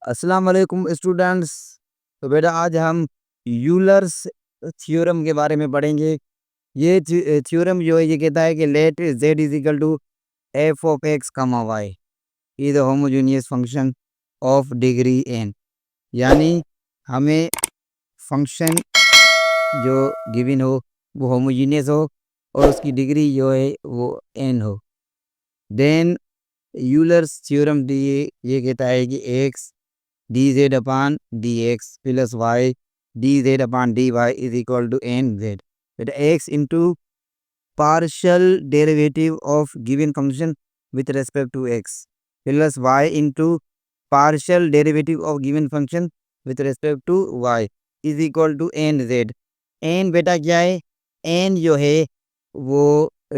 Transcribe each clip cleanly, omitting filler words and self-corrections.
अस्सलाम वालेकुम स्टूडेंट्स। तो बेटा आज हम यूलर्स थ्योरम के बारे में पढ़ेंगे। ये थ्योरम जो है ये कहता है कि let z is equal to f of x comma y is a homogeneous function of degree n। यानी हमें फंक्शन जो गिवन हो वो होमोजेनियस हो और उसकी डिग्री जो है वो n हो। देन यूलर्स थ्योरम ये कहता है कि x d z upon d x plus y d z upon d y is equal to n z. बेटा x into partial derivative of given function with respect to x plus y into partial derivative of given function with respect to y is equal to n z। n बेटा क्या है? n जो है वो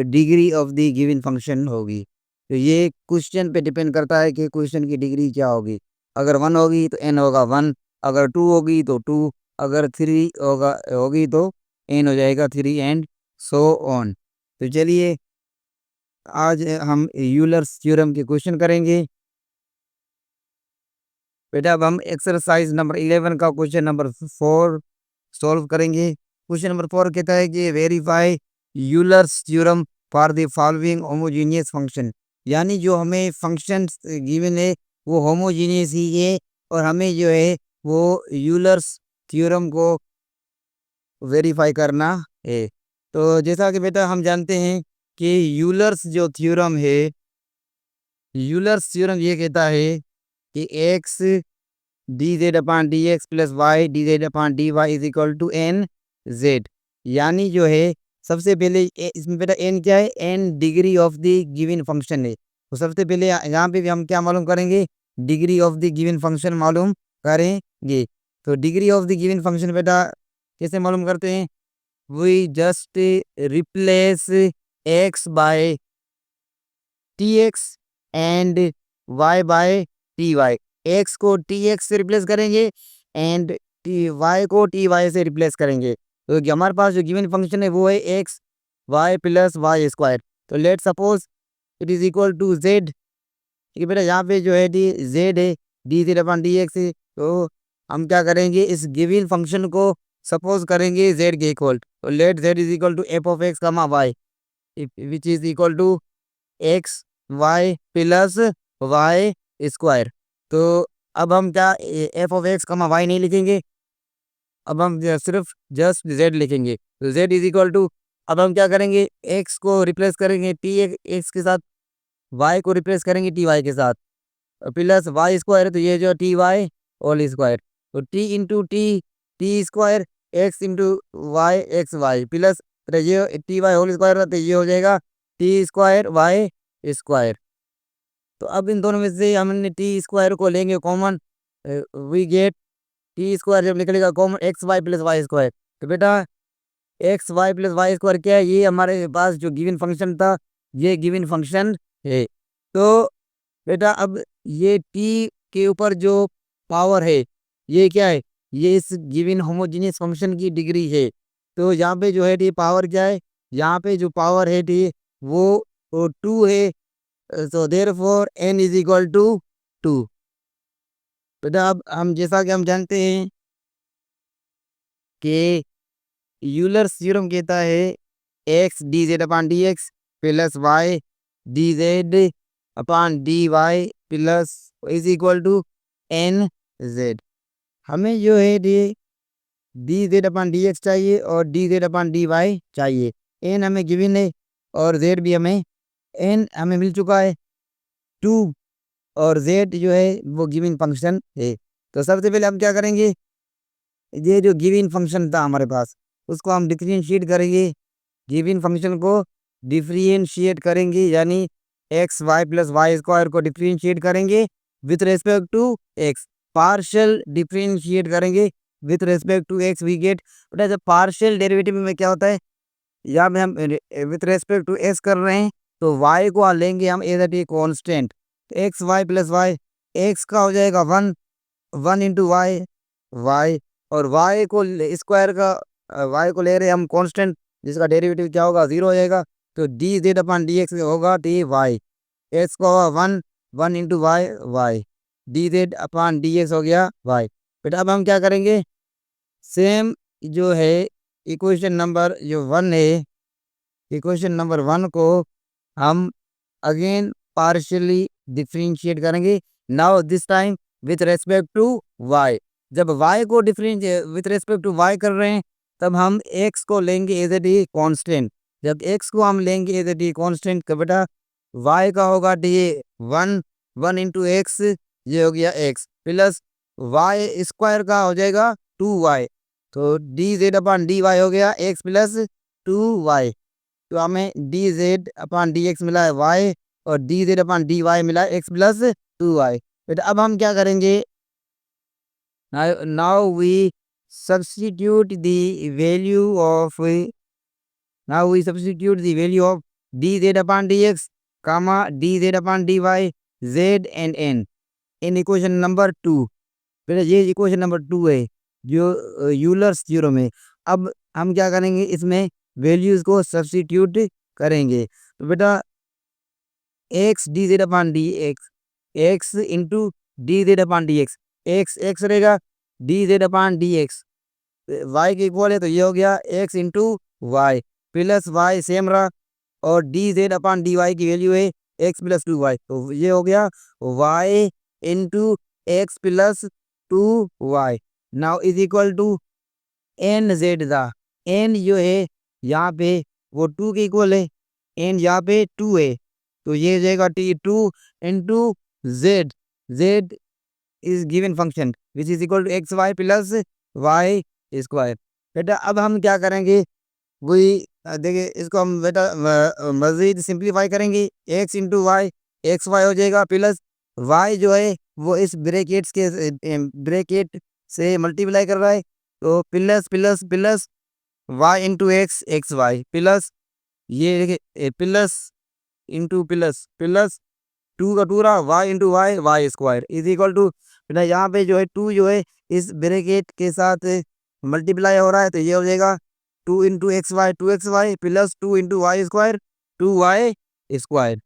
degree of the given function होगी। तो ये question पे डिपेंड करता है कि क्वेश्चन की डिग्री क्या होगी। अगर 1 होगी तो n होगा 1, अगर 2 होगी तो 2, अगर 3 होगी तो n हो जाएगा 3 एंड सो ऑन। तो चलिए आज हम यूलर्स थ्योरम के क्वेश्चन करेंगे। बेटा अब हम एक्सरसाइज नंबर 11 का क्वेश्चन नंबर 4 सॉल्व करेंगे। क्वेश्चन नंबर 4 कहता है कि verify Euler's theorem for the following homogeneous function. यानी जो हमें फंक्शन गिवन है वो होमोजेनियस ही है और हमें जो है वो यूलर्स थ्योरम को वेरीफाई करना है। तो जैसा कि बेटा हम जानते हैं कि यूलर्स जो थ्योरम है, यूलर्स थ्योरम ये कहता है कि x d z upon d x plus y d z upon d y is equal to n z. यानी जो है सबसे पहले इसमें बेटा एन क्या है? N degree of the given function है। तो सबसे पहले यहाँ पे भी हम क्या मालूम करेंगे? Degree of the given function मालूम करेंगे। तो degree of the given function बेटा कैसे मालूम करते हैं? we just replace x by tx and y by ty। x को tx से रिप्लेस करेंगे एंड y को ty से रिप्लेस करेंगे। तो हमारे पास जो गिवन फंक्शन है वो है x y plus y square. तो let suppose it is equal to z। ठीक है बेटा, यहाँ पे जो है डी जेड है, d z upon d x है। तो हम क्या करेंगे? इस गिवन फंक्शन को सपोज करेंगे जेड के इक्वल। तो let z is equal to f of x comma y which is equal to x y plus y square. तो अब हम क्या f of x comma Y नहीं लिखेंगे, अब हम सिर्फ जस्ट जेड लिखेंगे। तो जेड इज इक्वल टू, अब हम क्या करेंगे? एक्स को रिप्लेस करेंगे टी एक्स के साथ, वाई को रिप्लेस करेंगे टी वाई के साथ, प्लस वाई स्क्वायर है तो ये जो टी वाई होल स्क्वायर। तो t into t t square x into y x y plus ये टी वाई होल स्क्वायर तो ये हो जाएगा टी स्क्वायर वाई स्क्वायर। तो अब इन दोनों में से हमने टी स्क्वायर को लेंगे common, we get t square जब निकलेगा common x y plus y square. तो बेटा x y plus y square क्या है? ये हमारे पास जो गिवन फंक्शन था ये गिवन फंक्शन है। तो बेटा अब ये टी के ऊपर जो पावर है ये क्या है? ये इस गिवन होमोजेनियस फंक्शन की डिग्री है। तो यहाँ पे जो है टी पावर क्या है? यहाँ पे जो पावर है टी वो 2 है। So therefore n is equal to 2। बेटा अब हम जैसा कि हम जानते हैं कि यूलर्स थ्योरम कहता है x d z upon d x plus y d z upon d y plus is equal to n z. हमें जो है d z upon d x चाहिए और d z upon d y चाहिए। N हमें given है और Z भी एन हमें मिल चुका है 2 और जेड जो है वो गिवन फंक्शन है। तो सबसे पहले हम क्या करेंगे? ये जो गिवन फंक्शन था हमारे पास उसको हम डिफरेंशिएट करेंगे। गिवन फंक्शन को डिफरेंशिएट करेंगे यानी x y plus y square को डिफरेंशिएट करेंगे with respect to x. Partial differentiate करेंगे with respect to x we get. बेटा जब पार्शियल डेरिवेटिव में क्या होता है, यहाँ में हम विथ रेस्पेक्ट टू एक्स कर रहे हैं तो वाई को लेंगे हम एज ए कॉन्स्टेंट। तो x y plus y, x का हो जाएगा 1, 1 इंटू वाई वाई, और वाई को स्क्वायर का वाई को ले रहे हैं हम कांस्टेंट जिसका डेरिवेटिव क्या होगा? 0 हो जाएगा। तो d z upon d x होगा डी वाई, एक्स को होगा 1, 1 into y y, d z upon d x हो गया वाई। बेटा अब हम क्या करेंगे, सेम जो है इक्वेशन नंबर जो 1 है, इक्वेशन नंबर 1 को हम अगेन पार्शियली डिफरेंशिएट करेंगे। Now this time with respect to y. जब वाई को differentiate with respect to y कर रहे हैं, तब हम एक्स को लेंगे एज ए डी कॉन्स्टेंट। जब एक्स को हम लेंगे एज ए डी कॉन्स्टेंट, का बेटा वाई का होगा डी 1 इंटू एक्स, ये हो गया एक्स, प्लस वाई स्क्वायर का हो जाएगा 2y। तो d z upon d y हो गया एक्स प्लस 2y। तो हमें d z upon d x मिला है वाई, और d z upon d y मिला है एक्स प्लस 2y। बेटा अब हम क्या करेंगे, now we substitute the value of d z upon d x comma d z upon d y z and n in equation number 2। बेटा ये equation number 2 है जो यूलर्स थ्योरम है। अब हम क्या करेंगे, इसमें वैल्यूज को सब्स्टिट्यूट करेंगे। तो बेटा x d z upon d x, x into d z upon d x, x x रहेगा, d z upon d x y के इक्वल है, तो ये हो गया x into y, plus y same रहा, और d z upon d y की वैल्यू है एक्स प्लस 2y। तो ये हो गया y into x plus 2y। Now is equal to n z दा, एन जो है यहाँ पे वो 2 के इक्वल है, एन यहाँ पे 2 है, तो ये हो जाएगा t 2 into z, z is given function which is equal to x y plus y square. बेटा अब हम क्या करेंगे, वही देखिए इसको हम बेटा मज़ीद सिंप्लीफाई करेंगे, x into y x y हो जाएगा, प्लस वाई जो है वो इस ब्रैकेट्स के ब्रैकेट से मल्टीप्लाई कर रहा है, तो plus plus plus y into x x y, plus ये देखिए प्लस इंटू प्लस प्लस 2 का 2 रहा, y into y y square is equal to, बेटा यहाँ पे जो है 2 जो है इस ब्रैकेट के साथ मल्टीप्लाई हो रहा है, तो ये हो जाएगा 2 into x y 2xy plus 2 into y square 2y square.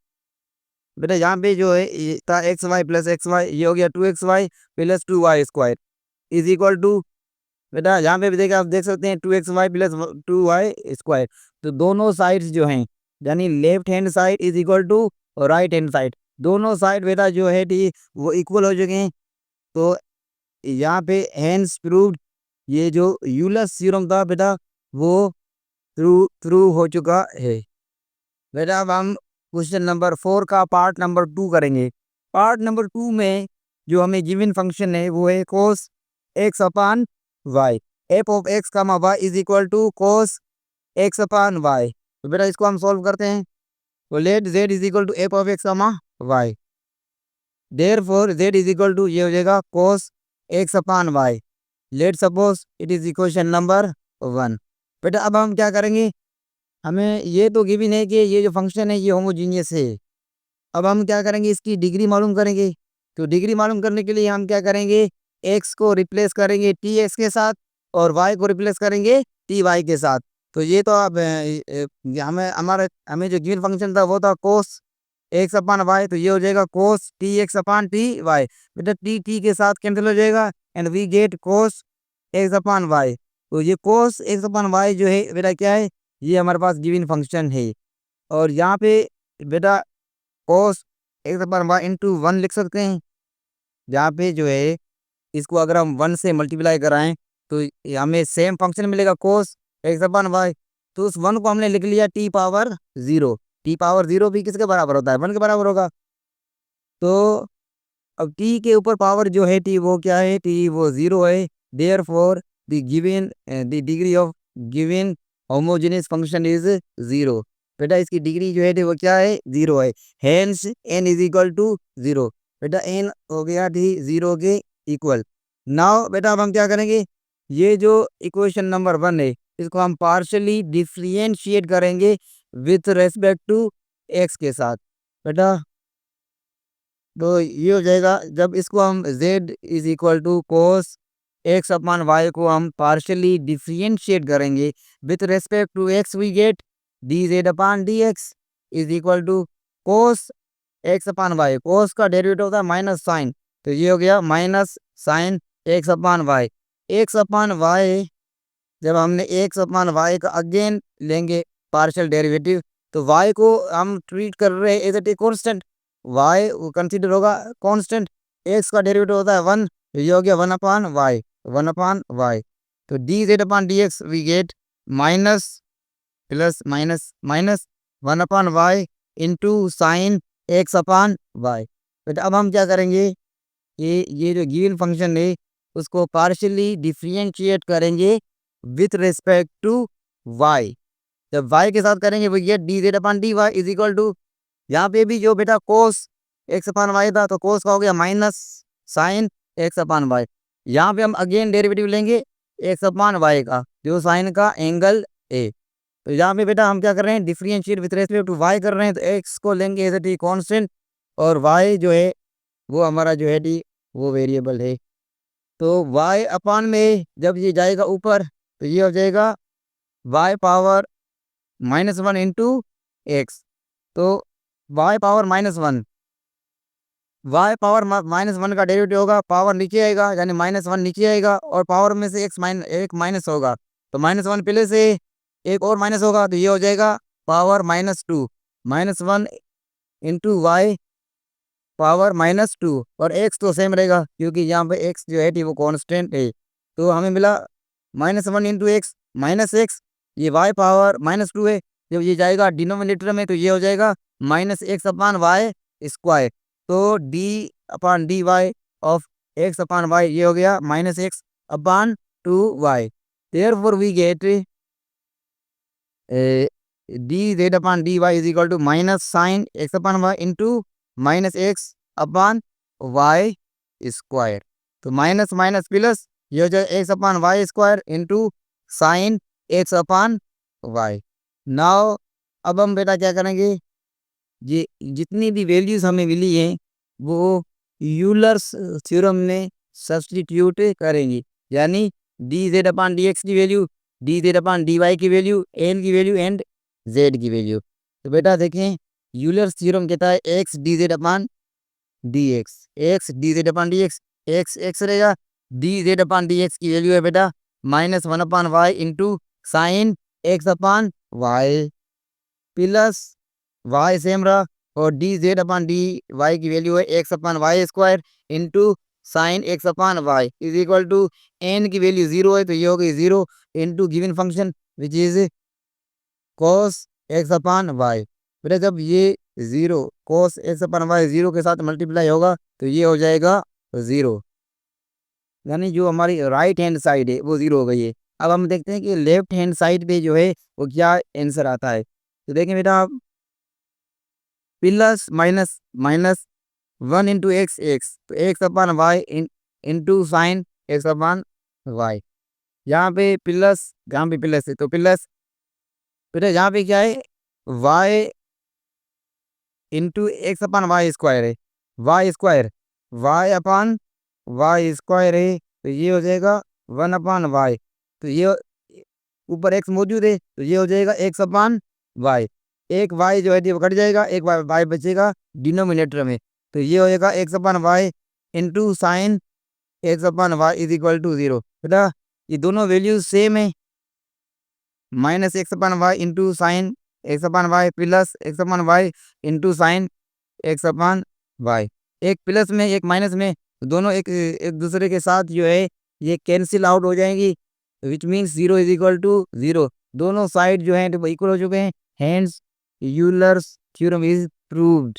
बेटा यहाँ पे जो है ये था x y plus x y, ये हो गया 2xy plus 2y square is equal to, बेटा यहाँ पे भी देखा आप देख सकते हैं 2xy प्लस 2y स्क्वायर। तो दोनों साइड्स जो हैं, यानी left hand side is equal to right hand side, दोनों साइड बेटा जो है टी वो इक्वल हो चुके हैं। तो यहाँ पे हैंड्स प्रूव्ड, ये जो यूलर्स थ्योरम था बेटा वो थ्रू थ्रू हो चुका है। बेटा अब हम क्वेश्चन नंबर 4 का पार्ट नंबर 2 करेंगे। पार्ट नंबर 2 में जो हमें गिवन फंक्शन है वो है cos x upon y, f of x comma y is equal to cos x upon y. तो बेटा इसको हम सॉल्व करते हैं, तो let z is equal to f of x comma y, therefore z is equal to ये हो जाएगा cos x upon y. Let suppose it is equation number 1। बेटा अब हम क्या करेंगे, हमें ये तो गिवन है कि ये जो फंक्शन है ये होमोजीनियस है। अब हम क्या करेंगे, इसकी डिग्री मालूम करेंगे। तो डिग्री मालूम करने के लिए हम क्या करेंगे, एक्स को रिप्लेस करेंगे टी एक्स के साथ, और वाई को रिप्लेस करेंगे टी वाई के साथ। तो ये तो अब हमें जो गिवन फंक्शन था वो था कोस एक्स अपान वाई, तो ये हो जाएगा cos t x upon t y. बेटा टी टी के साथ कैंसिल हो जाएगा and we get cos x upon y. तो ये कोस एक्स अपान वाई जो है बेटा क्या है, ये हमारे पास गिवन फंक्शन है। और यहाँ पे बेटा कोस एक्स अपान वाई इंटू 1 लिख सकते हैं, जहाँ पे जो है इसको अगर हम 1 से मल्टीप्लाई कराएं तो हमें सेम फंक्शन मिलेगा कोस एक्स अपान वाई। तो उस 1 को हमने लिख लिया टी पावर 0। टी पावर 0 भी किसके बराबर होता है, 1 के बराबर होगा। तो अब टी के ऊपर पावर जो है टी वो क्या है, टी वो 0 है, therefore the given the degree of given homogeneous function is 0। बेटा इसकी डिग्री जो है वो क्या है, 0 है, hence n is equal to 0। बेटा एन हो गया टी 0 के इक्वल। नाउ बेटा अब हम क्या करेंगे, ये जो इक्वेशन नंबर 1 है इसको हम पार्शियली डिफरेंशिएट करेंगे विथ रेस्पेक्ट टू एक्स के साथ। बेटा तो ये हो जाएगा, जब इसको हम z is equal to cos x upon y को हम पार्शियली डिफरेंशिएट करेंगे with respect to x, we get d z upon d x is equal to cos x upon y. Cos का डेरिवेटिव होता है माइनस साइन, तो ये हो गया minus sine x upon y. X upon y जब हमने एक्स अपान वाई का अगेन लेंगे पार्शियल डेरिवेटिव, तो वाई को हम ट्रीट कर रहे हैं as a constant, y consider होगा कॉन्स्टेंट। एक्स का डेरिवेटिव होता है 1, ये हो गया 1/y, 1/y। तो d z upon d x we get minus plus minus minus 1/y into sine x upon y. But अब हम क्या करेंगे, ये जो गिवन फंक्शन है उसको पार्शियली डिफरेंशिएट करेंगे विथ रिस्पेक्ट टू वाई। जब वाई के साथ करेंगे वो ये d z upon d y is equal to, यहाँ पे भी जो बेटा कोस एक्स अपान वाई था तो कोस का हो गया minus sine x upon Y. यहाँ पे हम अगेन डेरिवेटिव लेंगे एक्स अपान वाई का, जो साइन का एंगल ए। तो यहाँ पे बेटा हम क्या कर रहे हैं, differentiate with respect to y कर रहे हैं, तो एक्स को लेंगे एज ए टी कॉन्स्टेंट और वाई जो है वो हमारा जो है टी वो वेरिएबल है। तो वाई अपान में जब ये जाएगा ऊपर तो ये हो जाएगा वाई पावर -1 इंटू एक्स। तो वाई पावर -1, वाई पावर -1 का डेरिवेटिव होगा, पावर नीचे आएगा यानी -1 नीचे आएगा और पावर में से एक माइनस होगा, तो -1 पहले से एक और माइनस होगा, तो ये हो जाएगा पावर -2, -1 इंटू वाई पावर -2 और एक्स तो सेम रहेगा क्योंकि यहाँ पे एक्स जो है वो कांस्टेंट है। तो हमें मिला -1 इंटू एक्स माइनस एक्स, ये वाई पावर -2 है, जब ये जाएगा डिनोमिनेटर में तो ये हो जाएगा -x अपान वाई स्क्वायर। तो d upon d y of x upon y ये हो गया -x upon 2y। Therefore we get d z upon d y is equal to minus sine x upon y into -x upon y square. तो minus minus plus ये हो जाए x upon y square into sine x upon y. Now अब हम बेटा क्या करेंगे, ये जितनी भी वैल्यूज हमें मिली हैं वो यूलर्स थ्योरम में सब्स्टिट्यूट करेंगे, यानी d z upon d x की value, d z upon d y की वैल्यू, एन की वैल्यू एंड जेड की वैल्यू। तो बेटा देखें यूलर्स थ्योरम कहता है x d z upon d x, x d z upon d x, x x रहेगा, d z upon d x की वैल्यू है बेटा -1/y into sine x upon y plus y same रहा और d z upon d y की value है x upon y square into sine x upon y is equal to n की value 0 है तो ये हो गई 0 into given function which is cos x upon y. बेटा जब ये 0 कॉस एक्स अपान वाई 0 के साथ मल्टीप्लाई होगा तो ये हो जाएगा 0, यानी जो हमारी राइट हैंड साइड है वो 0 हो गई है। अब हम देखते हैं कि लेफ्ट हैंड साइड पे जो है वो क्या आंसर आता है। तो देखें बेटा आप plus minus minus 1 into x x, तो x upon y into sine x upon Y. यहाँ पे प्लस, यहाँ पे प्लस है तो प्लस, बेटा यहाँ पे क्या है Y into x upon y square है, वाई स्क्वायर वाई अपान वाई स्क्वायर है तो ये हो जाएगा 1/y। तो ये ऊपर एक्स मौजूद है तो ये हो जाएगा एक्स अपान वाई, एक वाई जो है वो कट जाएगा, एक वाई बचेगा डिनोमिनेटर में, तो ये हो जाएगा x upon y into sine x upon y is equal to 0। बेटा ये दोनों वैल्यूज सेम है, -x upon y into sine x upon y plus x upon y into sine x upon y, एक प्लस में एक minus में, दोनों एक एक दूसरे के साथ जो है ये कैंसिल आउट हो जाएंगी, which means 0 is equal to 0, दोनों साइड जो है इक्वल हो चुके हैं, hence Euler's theorem is proved.